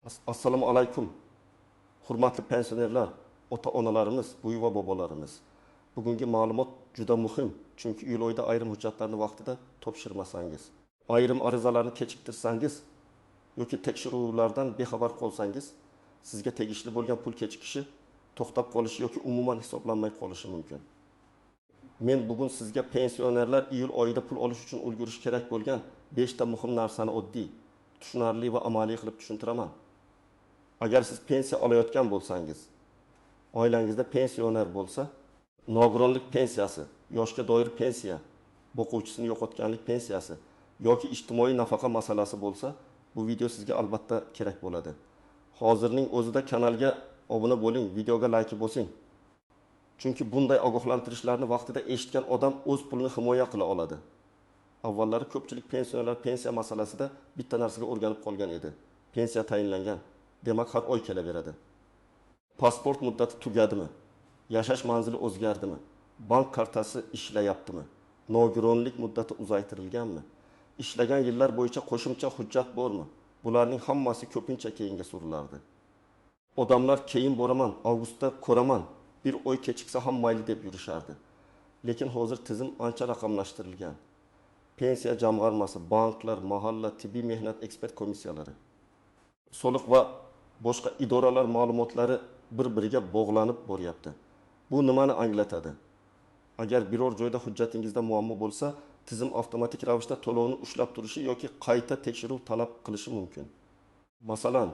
Assalomu alaykum. Hurmatli pensionerlar, ota-onalarimiz, buvi va bobolarimiz. Bugungi ma'lumot juda muhim, chunki iyul oyida ayrim hujjatlarni vaqtida topshirmasangiz, ayrim arizalarni kechiktirsangiz yoki tekshiruvlardan bexabar qolsangiz, sizga tegishli bo'lgan pul kechikishi to'xtab qolishi yoki umuman hisoblanmay qolishi mumkin. Men bugun sizga pensionerlar iyul oyida pul olish uchun ulgurish kerak bo'lgan 5 ta muhim narsani oddiy, tushunarli va amaliy qilib tushuntiraman. Agar siz pensiya olayotgan bo'lsangiz, oilangizda pensioner bo'lsa, nogironlik pensiyasi, yoshga doir pensiya, boquvchisini yo'qotganlik pensiyasi yoki ijtimoiy nafaqa masalasi bo'lsa, bu video sizga albatta kerak bo'ladi. Hozirning o'zida kanalga obuna bo'ling, videoga like bosing. Chunki bunday ogohlantirishlarni vaqtida eshitgan odam o'z pulini himoya qila oladi. Avvallari ko'pchilik pensionerlar pensiya masalasida bitta narsaga o'rganib qolgan edi. Pensiya tayinlangan. Demak, har oy kelaveradi. Pasport muddati tugadimi? Yashash manzili o'zgardimi? Bank kartasi ishlayaptimi? Nogironlik muddati uzaytirilganmi? Ishlagan yillar bo'yicha qo'shimcha hujjat bormi? Bularning hammasi ko'pincha keyinga surilardi. Odamlar keyin boraman, avgustda ko'raman, bir oy kechiksa ham mayli deb yurishardi. Lekin hozir tizim ancha raqamlashtirilgan. Pensiya jamg'armasi, banklar, mahalla, tibbiy mehnat ekspert komissiyalari, soliq va boshqa idoralar ma'lumotlari bir-biriga bog'lanib boryapti. Bu nimani anglatadi? Agar biror joyda hujjatingizda muammo bo'lsa, tizim avtomatik ravishda to'lovni ushlab turishi yoki qayta tekshiruv talab qilishi mumkin. Masalan,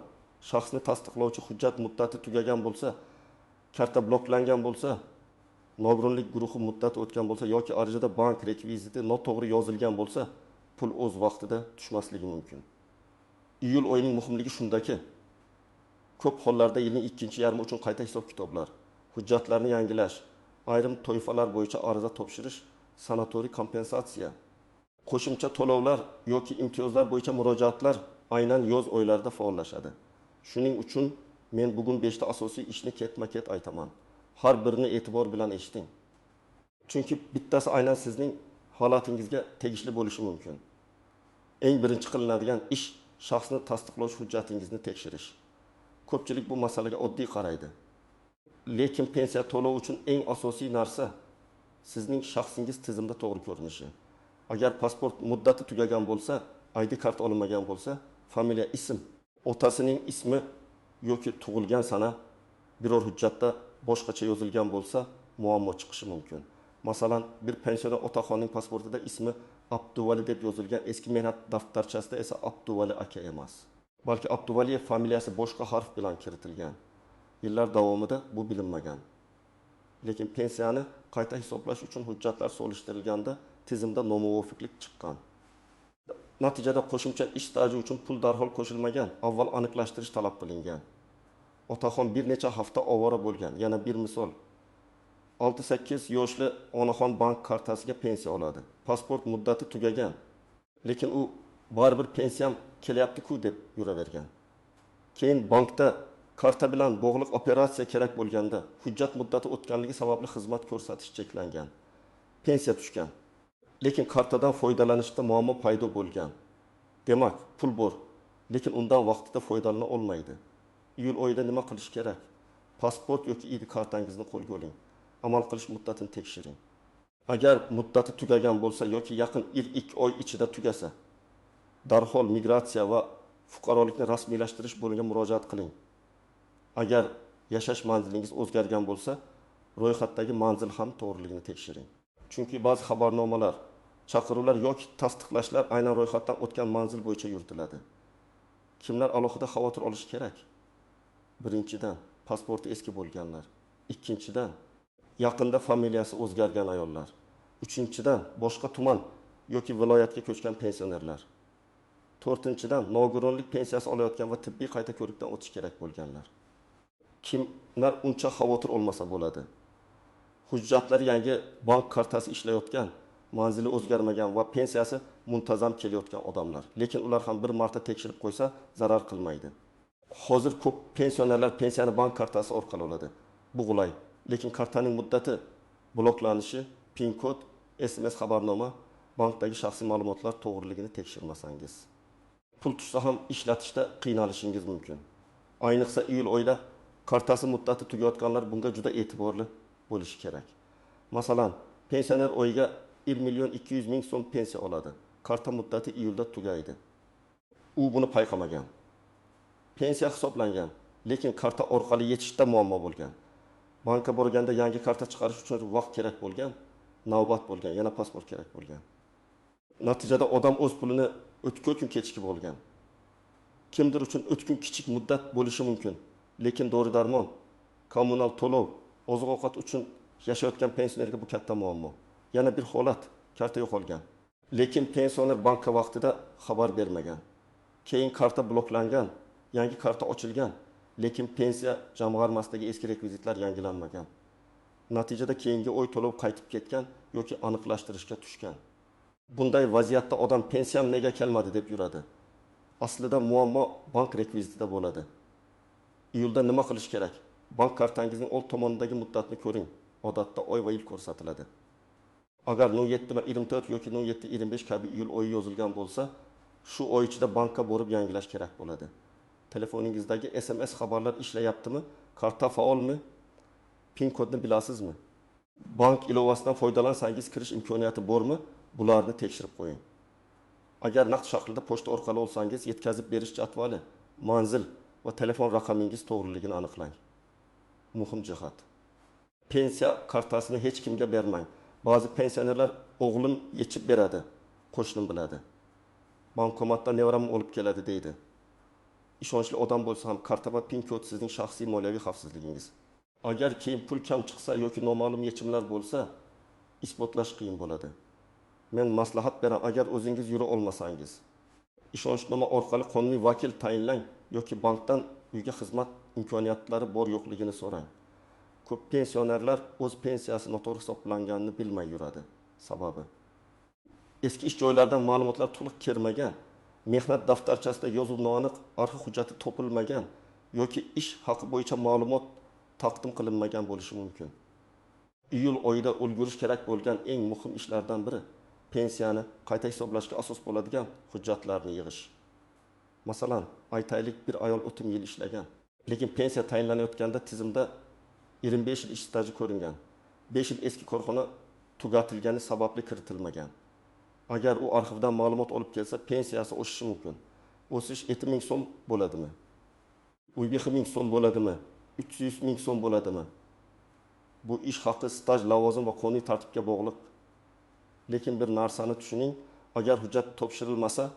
shaxsni tasdiqlovchi hujjat muddati tugagan bo'lsa, karta bloklangan bo'lsa, nogironlik guruhi muddati o'tgan bo'lsa yoki arizada bank rekviziti noto'g'ri yozilgan bo'lsa, pul o'z vaqtida tushmasligi mumkin. Iyul oyining muhimligi shundaki, ko'p hollarda yilning ikkinchi yarmi uchun qayta hisob kitoblar, hujjatlarni yangilash, ayrim toifalar bo'yicha ariza topshirish, sanatoriy kompensatsiya, qo'shimcha to'lovlar yoki imtiyozlar bo'yicha murojaatlar aynan yoz oylarida faollashadi. Shuning uchun men bugun 5 ta asosiy ishni ketma-ket aytaman. Har birini e'tibor bilan eshiting. Chunki bittasi aynan sizning holatingizga tegishli bo'lishi mumkin. Eng birinchi qilinadigan ish shaxsni tasdiqlovchi hujjatingizni tekshirish. Ko'pchilik bu masalaga oddiy qaraydi. Lekin pensiya to'lovi uchun eng asosiy narsa sizning shaxsingiz tizimda to'g'ri ko'rinishi. Agar pasport muddati tugagan bo'lsa, ID kart olinmagan bo'lsa, familiya, ism, otasining ismi yoki tug'ilgan sana biror hujjatda boshqacha yozilgan bo'lsa, muammo chiqishi mumkin. Masalan, bir pensioner otaxonning pasportida ismi Abduvali deb yozilgan, eski mehnat daftarchasida esa Abduvali aka emas. Balki Abduvaliyev familiyasi boshqa harf bilan kiritilgan. Yillar davomida bu bilinmagan. Lekin pensiyani qayta hisoblash uchun hujjatlar solishtirilganda tizimda nomuvofiqlik chiqqan. Natijada qo'shimcha ish staji uchun pul darhol qo'shilmagan, avval aniqlashtirish talab qilingan. Otaxon bir necha hafta ovora bo'lgan. Yana bir misol. 6-8 yoshli onaxon bank kartasiga pensiya oladi. Pasport muddati tugagan. Lekin u baribir pensiyam kelyapti-ku deb yuravergan. Keyin bankda karta bilan bog'liq operatsiya kerak bo'lganda, hujjat muddati o'tganligi sababli xizmat ko'rsatish cheklangan. Pensiya tushgan. Lekin kartadan foydalanishda muammo paydo bo'lgan. Demak, pul bor, lekin undan vaqtida foydalana olmaydi. Iyul oyida nima qilish kerak? Pasport yoki ID kartangizni qo'lga oling. Amal qilish muddatini tekshiring. Agar muddati tugagan bo'lsa yoki yaqin 2 oy ichida tugasa, darhol migratsiya va fuqarolikni rasmiylashtirish bo'limiga murojaat qiling. Agar yashash manzilingiz o'zgargan bo'lsa, ro'yxatdagi manzil ham to'g'riligini tekshiring. Chunki ba'zi xabarnomalar, chaqiruvlar yoki tasdiqlashlar aynan ro'yxatdan o'tgan manzil bo'yicha yuritiladi. Kimlar alohida xavotir olishi kerak? Birinchidan, pasporti eski bo'lganlar. Ikkinchidan, yaqinda familiyasi o'zgargan ayollar. Uchinchidan, boshqa tuman yoki viloyatga ko'chgan pensionerlar. To'rtinchidan, nogironlik pensiyasi olayotgan va tibbiy qayta ko'rikdan o'tish kerak bo'lganlar. Kimlar uncha xavotir olmasa bo'ladi. Hujjatlar yangi bank kartasi ishlayotgan, manzili o'zgarmagan va pensiyasi muntazam kelayotgan odamlar. Lekin ular ham bir marta tekshirib qo'ysa zarar qilmaydi. Hozir ko'p pensionerlar pensiyani bank kartasi orqali oladi. Bu qulay. Lekin kartaning muddati bloklanishi, PIN kod, SMS xabarnoma, bankdagi shaxsiy ma'lumotlar to'g'riligini tekshirmasangiz. Pul tushsa ham ishlatishda qiynalishingiz mumkin. Ayniqsa iyul oyida kartasi muddati tugayotganlar bunga juda e'tiborli bo'lishi kerak. Masalan, pensioner oyiga 1.200.000 so'm pensiya oladi. Karta muddati iyulda tugaydi. U buni payqamagan. Pensiya hisoblangan, lekin karta orqali yetishda muammo bo'lgan. Banka borganda yangi karta chiqarish uchun vaqt kerak bo'lgan, navbat bo'lgan, yana pasport kerak bo'lgan. Natijada odam o'z pulini o'tkir kun kechikib olgan. Kimdir uchun o'tkir kichik muddat bo'lishi mumkin, lekin dori-darmon, kommunal to'lov, oziq-ovqat uchun yashayotgan pensionerga bu katta muammo. Yana bir holat, karta yo'qolgan. Lekin pensioner banka vaqtida xabar bermagan. Keyin karta bloklangan, yangi karta ochilgan, lekin pensiya jamg'armasidagi eski rekvizitlar yangilanmagan. Natijada keyingi oy to'lov qaytib ketgan yoki aniqlashtirishga tushgan. Bunday vaziyatda odam pensiyam nega kelmadi deb yuradi. Aslida muammo bank rekvizitida bo'ladi. Iyulda nima qilish kerak? Bank kartangizning old tomonidagi muddatni ko'ring. Odatda oy va yil ko'rsatiladi. Agar 07/24 yoki 07/25 kabi iyul oyi yozilgan bo'lsa, shu oy ichida bankka borib yangilash kerak bo'ladi. Telefoningizdagi SMS xabarlar ishlayaptimi? Karta faolmi? PIN kodni bilasizmi? Bank ilovasidan foydalansangiz kirish imkoniyati bormi? Bularni tekshirib qo'ying. Agar naqd shaklda pochta orqali olsangiz, yetkazib berish jadvali, manzil va telefon raqamingiz to'g'riligini aniqlang. Muhim jihat. Pensiya kartasini hech kimga bermang. Ba'zi pensionerlar o'g'lim yechib beradi, qo'shnim biladi. Bankomatdan nevaramni olib keladi deydi. Ishonchli odam bo'lsa ham karta va PIN kod sizning shaxsiy moliyaviy xavfsizligingiz. Agar keyin pul kam chiqsa yoki noma'lum yechimlar bo'lsa, isbotlash qiyin bo'ladi. Men maslahat beraman, agar o'zingiz yura olmasangiz, ishonchnoma orqali qonuniy vakil tayinlang yoki bankdan uyga xizmat imkoniyatlari bor yo'qligini so'rang. Ko'p pensionerlar o'z pensiyasi noto'g'ri hisoblanganini bilmay yuradi. Sababi eski ish joylaridan ma'lumotlar to'liq kirmagan, mehnat daftarchasida yozuvni aniq arxiv hujjati topilmagan yoki ish haqi bo'yicha ma'lumot taqdim qilinmagan bo'lishi mumkin. Iyul oyida ulgurish kerak bo'lgan eng muhim ishlardan biri pensiyani qayta hisoblashga asos bo'ladigan hujjatlarni yig'ish. Masalan, aytaylik bir ayol 30 yil ishlagan, lekin pensiya tayinlanayotganda tizimda 25 yil ish staji ko'ringan. 5 yil eski korxona tugatilgani sababli kiritilmagan. Agar u arxivdan ma'lumot olib kelsa, pensiyasi oshishi mumkin. O'sish 70.000 so'm bo'ladimi? 100.000 so'm bo'ladimi? 300.000 so'm bo'ladimi? Bu ish haqi, staj, lavozim va qonuniy tartibga bog'liq. Lekin bir narsani tushuning, agar hujjat topshirilmasa,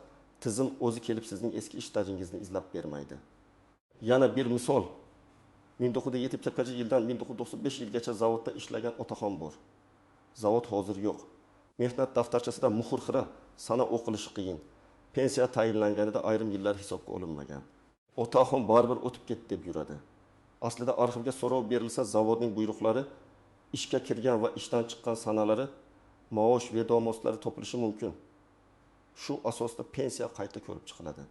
tizim o'zi kelib sizning eski ish stajingizni izlab bermaydi. Yana bir misol. 1970-yildan 1995 yilgacha zavodda ishlagan otaxon bor. Zavod hozir yo'q. Mehnat daftarchasida muhr xira, sana o'qilishi qiyin. Pensiya tayinlanganida ayrim yillar hisobga olinmagan. Otaxon baribir o'tib ketdi deb yuradi. Aslida arxivga so'rov berilsa, zavodning buyruqlari, ishga kirgan va ishdan chiqqan sanalari, maosh vedomoslari topilishi mumkin. Shu asosda pensiya qayta ko'rib chiqiladi.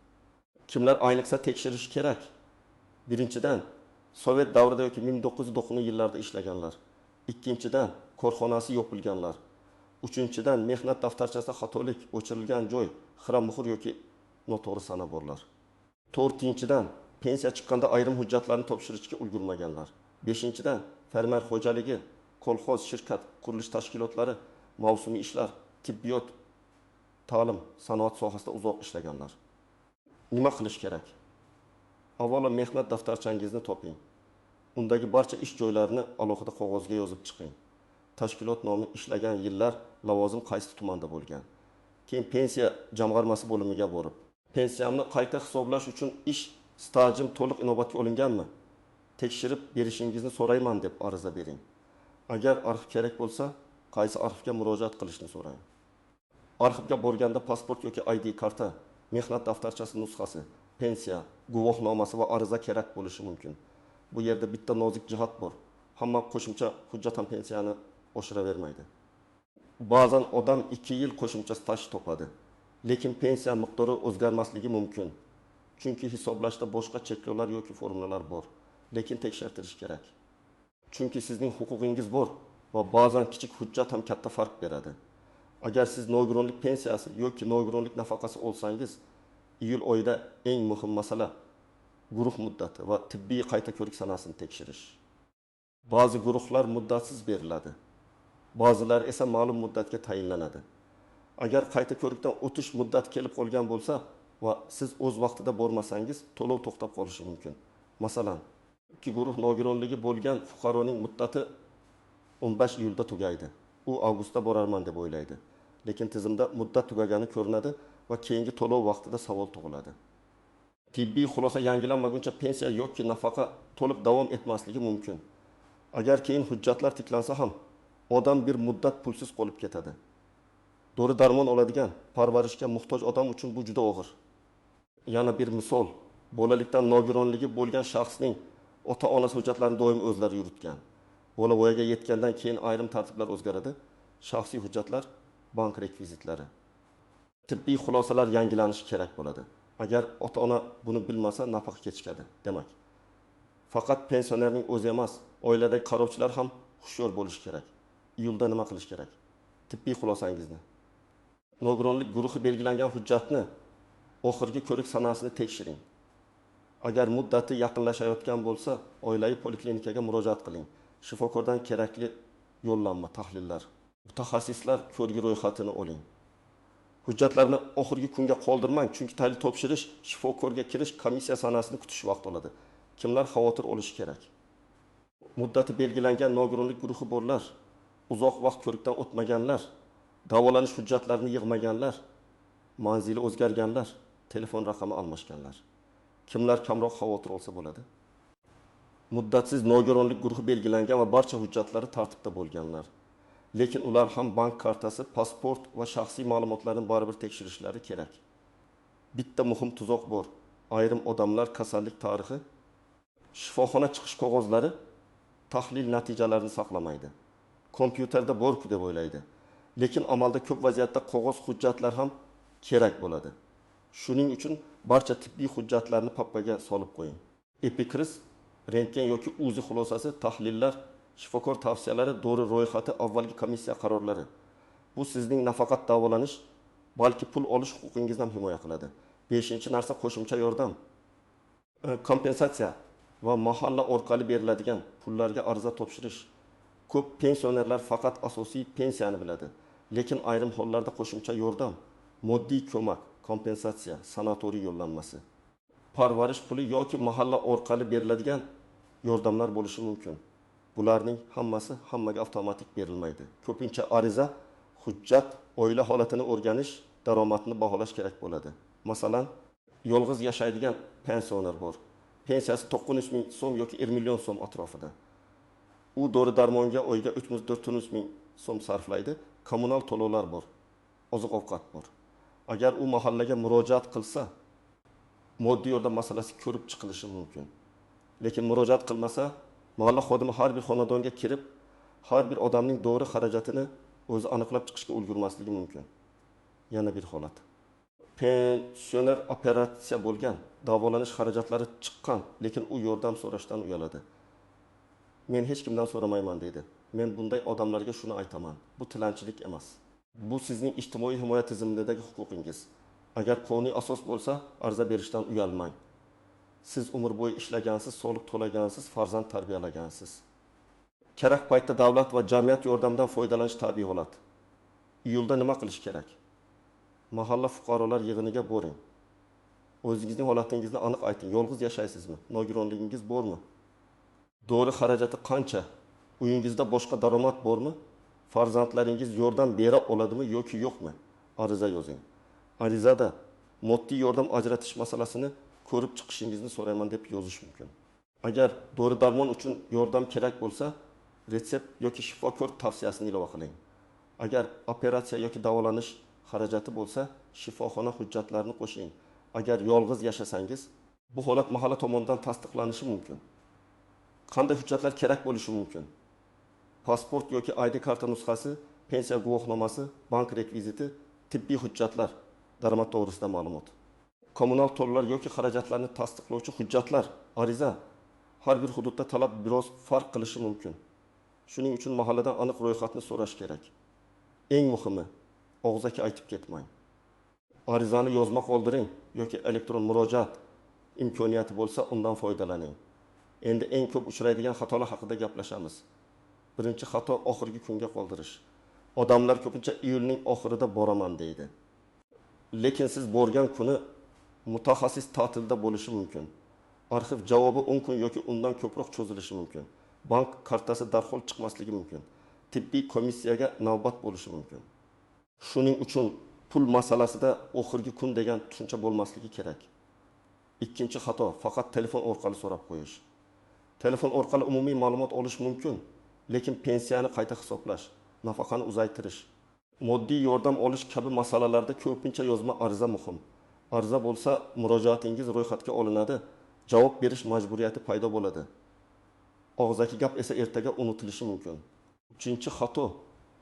Kimlar ayniqsa tekshirish kerak? Birinchidan, Sovet davrida yoki 1990 yillarda ishlaganlar. Ikkinchidan, korxonasi yopilganlar. Uchinchidan, mehnat daftarchasida xatolik, o'chirilgan joy, xira muhr yoki noto'g'ri sana borlar. To'rtinchidan, pensiya chiqqanda ayrim hujjatlarni topshirishga ulgurmaganlar. Beshinchidan, fermer xo'jaligi, kolxoz, shirkat, qurilish tashkilotlari, mavsumiy ishlar, tibbiyot, ta'lim, sanoat sohasida uzoq ishlaganlar. Nima qilish kerak? Avvalo mehnat daftarchangizni toping. Undagi barcha ish joylarini alohida qog'ozga yozib chiqing. Tashkilot nomi, ishlagan yillar, lavozim qaysi tumanda bo'lgan. Keyin pensiya jamg'armasi bo'limiga borib, pensiyamni qayta hisoblash uchun ish stajim to'liq inobatga olinganmi? Tekshirib berishingizni so'rayman deb ariza bering. Agar arxiv kerak bo'lsa, qaysi arxivga murojaat qilishni so'rang. Arxivga borganda pasport yoki ID karta, mehnat daftarchasi nusxasi, pensiya, guvohnomasi va ariza kerak bo'lishi mumkin. Bu yerda bitta nozik jihat bor. Hamma qo'shimcha hujjat ham pensiyani oshiravermaydi. Ba'zan odam 2 yil qo'shimcha staj topadi, lekin pensiya miqdori o'zgarmasligi mumkin. Chunki hisoblashda boshqa cheklovlar yoki formulalar bor, lekin tekshirtirish kerak. Chunki sizning huquqingiz bor va ba'zan kichik hujjat ham katta farq beradi. Agar siz nogironlik pensiyasi yoki nogironlik nafaqasi olsangiz, iyul oyida eng muhim masala guruh muddati va tibbiy qayta ko'rik sanasini tekshirish. Ba'zi guruhlar muddatsiz beriladi. Ba'zilari esa ma'lum muddatga tayinlanadi. Agar qayta ko'rikdan o'tish muddati kelib qolgan bo'lsa va siz o'z vaqtida bormasangiz, to'lov to'xtab qolishi mumkin. Masalan, ikki guruh nogironligi bo'lgan fuqaroning muddati 15 iyulda tugaydi. U avgustda borarman deb o'ylaydi. Lekin tizimda muddat tugagani ko'rinadi va keyingi to'lov vaqtida savol tug'iladi. Tibbiy xulosa yangilanmaguncha pensiya yoki nafaqa to'liq davom etmasligi mumkin. Agar keyin hujjatlar tiklansa ham, odam bir muddat pulsiz qolib ketadi. Dori darmon oladigan, parvarishga muhtoj odam uchun bu juda og'ir. Yana bir misol, bolalikdan nogironligi bo'lgan shaxsning ota-onasi hujjatlarini doim o'zlari yuritgan. Bola voyaga yetgandan keyin ayrim tartiblar o'zgaradi. Shaxsiy hujjatlar, bank rekvizitlari. Tibbiy xulosalar yangilanishi kerak bo'ladi. Agar ota-ona buni bilmasa, nafaqa kechikadi, demak. Faqat pensionerning o'zi emas, oiladagi qarovchilar ham hushyor bo'lishi kerak. Iyulda nima qilish kerak? Tibbiy xulosangizni. Nogironlik guruhi belgilangan hujjatni oxirgi ko'rik sanasini tekshiring. Agar muddati yaqinlashayotgan bo'lsa, oilaviy poliklinikaga murojaat qiling. Shifokordan kerakli yo'llanma, tahlillar, mutaxassislar ko'rgi ro'yxatini oling. Hujjatlarni oxirgi kunga qoldirmang, chunki tahlil topshirish, shifokorga kirish, komissiya sanasini kutish vaqt oladi. Kimlar xavotir olishi kerak? Muddati belgilangan nogironlik guruhi borlar, uzoq vaqt ko'rikdan o'tmaganlar, davolanish hujjatlarini yig'maganlar, manzili o'zgarganlar, telefon raqami almashganlar. Kimlar kamroq xavotir olsa bo'ladi? Muddatsiz nogironlik guruhi belgilangan va barcha hujjatlari tartibda bo'lganlar. Lekin ular ham bank kartasi, pasport va shaxsiy ma'lumotlarni baribir tekshirishlari kerak. Bitta muhim tuzoq bor. Ayrim odamlar kasallik tarixi, shifoxona chiqish qog'ozlari, tahlil natijalarini saqlamaydi. Kompyuterda bor-ku deb o'ylaydi. Lekin amalda ko'p vaziyatda qog'oz hujjatlar ham kerak bo'ladi. Shuning uchun barcha tibbiy hujjatlarni papkaga solib qo'ying. Epikris, rentgen yoki UZI xulosasi, tahlillar, shifokor tavsiyalari, dori ro'yxati, avvalgi komissiya qarorlari. Bu sizning nafaqat davolanish, balki pul olish huquqingizni ham himoya qiladi. 5-narsa qo'shimcha yordam. Kompensatsiya va mahalla orqali beriladigan pullarga ariza topshirish. Ko'p pensionerlar faqat asosiy pensiyani biladi. Lekin ayrim hollarda qo'shimcha yordam, moddiy ko'mak, kompensatsiya, sanatoriy yo'llanmasi, parvarish puli yoki mahalla orqali beriladigan yordamlar bo'lishi mumkin. Bularning hammasi hammaga avtomatik berilmaydi. Ko'pincha ariza, hujjat, oila holatini o'rganish, daromadni baholash kerak bo'ladi. Masalan, yolg'iz yashaydigan pensioner bor. Pensiyasi 900 ming so'm yoki 1 million so'm atrofida. U dori darmonga oyiga 34 ming so'm sarflaydi. Kommunal to'lovlar bor. Oziq-ovqat bor. Agar u mahallaga murojaat qilsa, moddiy yordam masalasi ko'rib chiqilishi mumkin. Lekin murojaat qilmasa, mahalla xodimi har bir xonadonga kirib, har bir odamning dori xarajatini o'zi aniqlab chiqishga ulgurmasligi mumkin. Yana bir holat. Pensioner operatsiya bo'lgan, davolanish xarajatlari chiqqan, lekin u yordam so'rashdan uyaladi. Men hech kimdan so'ramayman deydi. Men bunday odamlarga shuni aytaman. Bu tilanchilik emas. Bu sizning ijtimoiy himoya tizimidagi huquqingiz. Agar qonuniy asos bo'lsa, ariza berishdan uyalmang. Siz umr bo'yi ishlagansiz, soliq to'lagansiz, farzand tarbiyalagansiz. Kerak paytda davlat va jamiyat yordamidan foydalanish tabiiy holat. Iyulda nima qilish kerak? Mahalla fuqarolar yig'iniga boring. O'zingizning holatingizni aniq ayting. Yolg'iz yashaysizmi? Nogironligingiz bormi? Dori xarajati qancha? Uyingizda boshqa daromad bormi? Farzandlaringiz yordam bera oladimi yoki yo'qmi? Ariza yozing. Arizada moddiy yordam ajratish masalasini ko'rib chiqishingizni so'rayman deb yozish mumkin. Agar dori darmon uchun yordam kerak bo'lsa, retsept yoki shifokor tavsiyasini ilova qiling. Agar operatsiya yoki davolanish xarajati bo'lsa, shifoxona hujjatlarini qo'shing. Agar yolg'iz yashasangiz, bu holat mahalla tomonidan tasdiqlanishi mumkin. Qanday hujjatlar kerak bo'lishi mumkin? Pasport yoki ID karta nusxasi, pensiya guvohnomasi, bank rekviziti, tibbiy hujjatlar, daromad to'g'risida ma'lumot. Kommunal to'lovlar yoki xarajatlarni tasdiqlovchi hujjatlar, ariza har bir hududda talab biroz farq qilishi mumkin. Shuning uchun mahalladan aniq ro'yxatni so'rash kerak. Eng muhimi, og'zaki aytib ketmang. Arizani yozma qoldiring yoki elektron murojaat imkoniyati bo'lsa undan foydalaning. Endi eng ko'p uchraydigan xatolar haqida gaplashamiz. Birinchi xato oxirgi kunga qoldirish. Odamlar ko'pincha iyulning oxirida boraman deydi. Lekin siz borgan kuni mutaxassis ta'tilda bo'lishi mumkin. Arxiv javobi 10 kun yoki undan ko'proq cho'zilishi mumkin. Bank kartasi darhol chiqmasligi mumkin. Tibbiy komissiyaga navbat bo'lishi mumkin. Shuning uchun pul masalasida oxirgi kun degan tushuncha bo'lmasligi kerak. Ikkinchi xato faqat telefon orqali so'rab qo'yish. Telefon orqali umumiy ma'lumot olish mumkin, lekin pensiyani qayta hisoblash, nafaqani uzaytirish, moddiy yordam olish kabi masalalarda ko'pincha yozma ariza muhim. Ariza bo'lsa, murojaatingiz ro'yxatga olinadi, javob berish majburiyati paydo bo'ladi. Og'zaki gap esa ertaga unutilishi mumkin. Uchinchi xato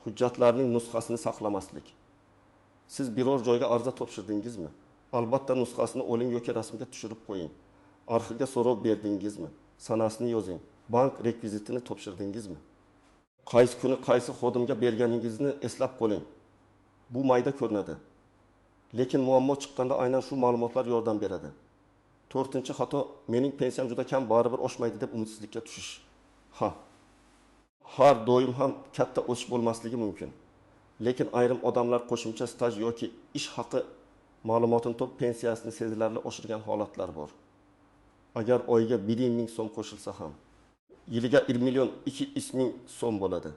hujjatlarning nusxasini saqlamaslik. Siz biror joyga ariza topshirdingizmi? Albatta nusxasini oling yoki rasmga tushirib qo'ying. Arxivga so'rov berdingizmi? Sanasini yozing. Bank rekvizitini topshirdingizmi? Qaysi kuni qaysi xodimga berganingizni eslab qoling. Bu mayda ko'rinadi. Lekin muammo chiqqanda aynan shu ma'lumotlar yordam beradi. To'rtinchi xato mening pensiyam juda kam, baribir oshmaydi deb umidsizlikka tushish. Har doim ham katta o'sish bo'lmasligi mumkin. Lekin ayrim odamlar qo'shimcha staj yoki ish haqi ma'lumotini top pensiyasini sezilarli oshirgan holatlar bor. Agar oyiga 1 ming so'm qo'shilsa ham, yiliga 1 million 200 ming so'm bo'ladi.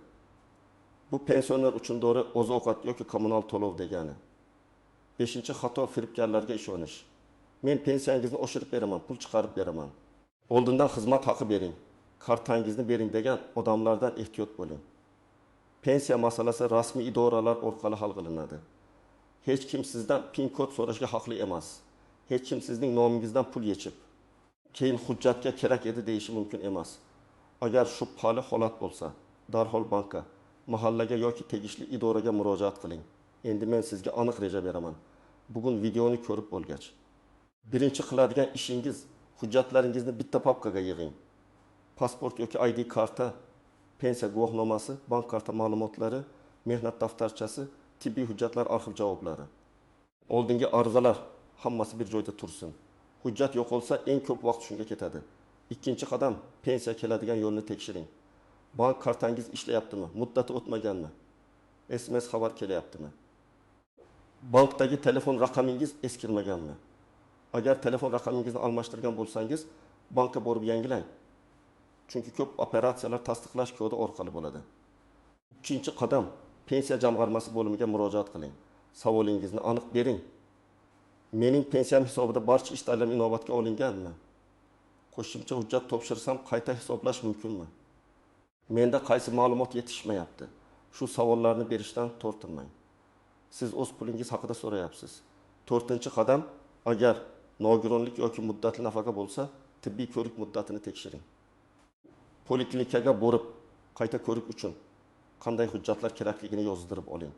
Bu pensioner uchun dori oziq-ovqat yoki kommunal to'lov degani. 5-xato firibgarlarga ishonish. Men pensiyangizni oshirib beraman, pul chiqarib beraman. Oldindan xizmat haqi bering, kartangizni bering degan odamlardan ehtiyot bo'ling. Pensiya masalasi rasmiy idoralar orqali hal qilinadi. Hech kim sizdan PIN kod so'rashga haqli emas. Hech kim sizning nomingizdan pul yechib, keyin hujjatga kerak edi deyishi mumkin emas. Agar shubhali holat bo'lsa, darhol bankka, mahallaga yoki tegishli idoraga murojaat qiling. Endi men sizga aniq reja beraman. Bugun videoni ko'rib bo'lgach, birinchi qiladigan ishingiz hujjatlaringizni bitta papkaga yig'ing. Pasport yoki ID karta, pensiya guvohnomasi, bank karta ma'lumotlari, mehnat daftarchasi, tibbiy hujjatlar, arxiv javoblari. Oldingi arizalar hammasi bir joyda tursin. Hujjat yo'qolsa eng ko'p vaqt shunga ketadi. Ikkinchi qadam pensiya keladigan yo'lni tekshiring. Bank kartangiz ishlayaptimi? Muddati o'tmaganmi? SMS xabar kelyaptimi? Bankdagi telefon raqamingiz eskirmaganmi? Agar telefon raqamingizni almashtirgan bo'lsangiz, bankka borib yangilang. Chunki ko'p operatsiyalar tasdiqlash kodi orqali bo'ladi. Uchinchi qadam pensiya jamg'armasi bo'limiga murojaat qiling. Savolingizni aniq bering. Mening pensiyam hisobida barcha ishlarım inobatga olinganmi? Qo'shimcha hujjat topshirsam qayta hisoblash mumkinmi? Menda qaysi ma'lumot yetishmayapti? Shu savollarni berishdan tortinmang. Siz o'z pulingiz haqida so'rayapsiz. 4-qadam, agar nogironlik yoki muddatli nafaqa bo'lsa, tibbiy ko'rik muddatini tekshiring. Poliklinikaga borib, qayta ko'rik uchun qanday hujjatlar kerakligini yozdirib oling.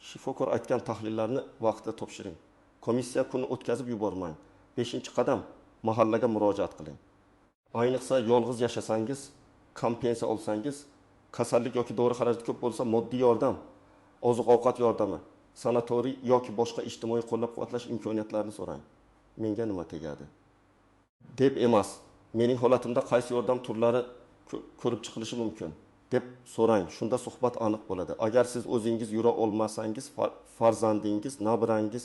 Shifokor aytgan tahlillarni vaqtida topshiring. Komissiya kuni o'tkazib yubormang. 5-qadam, mahallaga murojaat qiling. Ayniqsa yolg'iz yashasangiz, kam pensiya olsangiz, kasallik yoki dori xarajati ko'p bo'lsa, moddiy yordam, oziq-ovqat yordami, sanatoriy yoki boshqa ijtimoiy qo'llab-quvvatlash imkoniyatlarini so'rang. Menga nima tegadi? Deb emas, mening holatimda qaysi yordam turlari ko'rib chiqilishi mumkin deb so'rang. Shunda suhbat aniq bo'ladi. Agar siz o'zingiz yura olmasangiz, farzandingiz, nabirangiz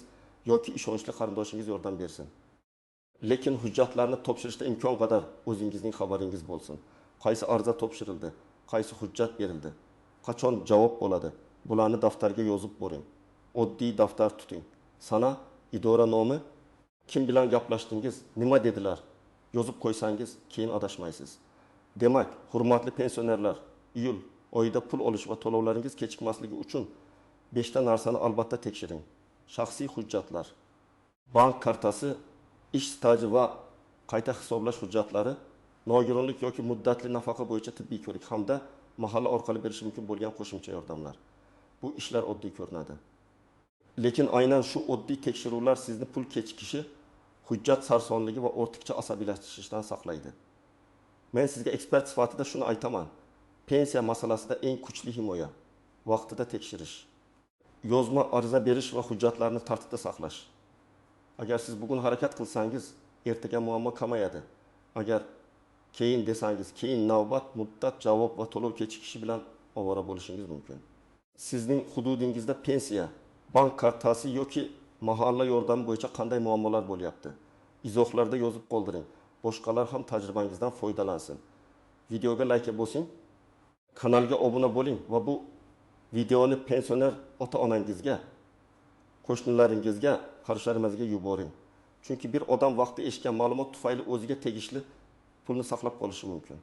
yoki ishonchli qarindoshingiz yordam bersin. Lekin hujjatlarni topshirishda imkon qadar o'zingizning xabaringiz bo'lsin. Qaysi ariza topshirildi, qaysi hujjat berildi, qachon javob bo'ladi, bularni daftarga yozib boring. Oddiy daftar tuting. Sana, idora nomi, kim bilan gaplashdingiz, nima dedilar, yozib qo'ysangiz keyin adashmaysiz. Demak, hurmatli pensionerlar, iyul oyida pul olish va to'lovlaringiz kechikmasligi uchun 5 ta narsani albatta tekshiring. Shaxsiy hujjatlar, bank kartasi, ish staji va qayta hisoblash hujjatlari, nogironlik yoki muddatli nafaqa bo'yicha tibbiy ko'rik hamda mahalla orqali berish mumkin bo'lgan qo'shimcha yordamlar. Bu ishlar oddiy ko'rinadi. Lekin aynan shu oddiy tekshiruvlar sizni pul kechikishi, hujjat sarsonligi va ortiqcha asabiylashishdan saqlaydi. Men sizga ekspert sifatida shuni aytaman. Pensiya masalasida eng kuchli himoya vaqtida tekshirish, yozma ariza berish va hujjatlarni tartibda saqlash. Agar siz bugun harakat qilsangiz, ertaga muammo kamayadi. Agar keyin desangiz, keyin navbat, muddat, javob va to'lov kechikishi bilan ovora bo'lishingiz mumkin. Sizning hududingizda pensiya, bank kartasi yoki mahalla yordami bo'yicha qanday muammolar bo'lyapti? Izohlarda yozib qoldiring. Boshqalar ham tajribangizdan foydalansin. Videoga like bosing, kanalga obuna bo'ling va bu videoni pensioner ota-onangizga, qo'shnilaringizga, qarishlarimizga yuboring. Chunki bir odam vaqti eshitgan ma'lumot tufayli o'ziga tegishli pulni saqlab qolishi mumkin.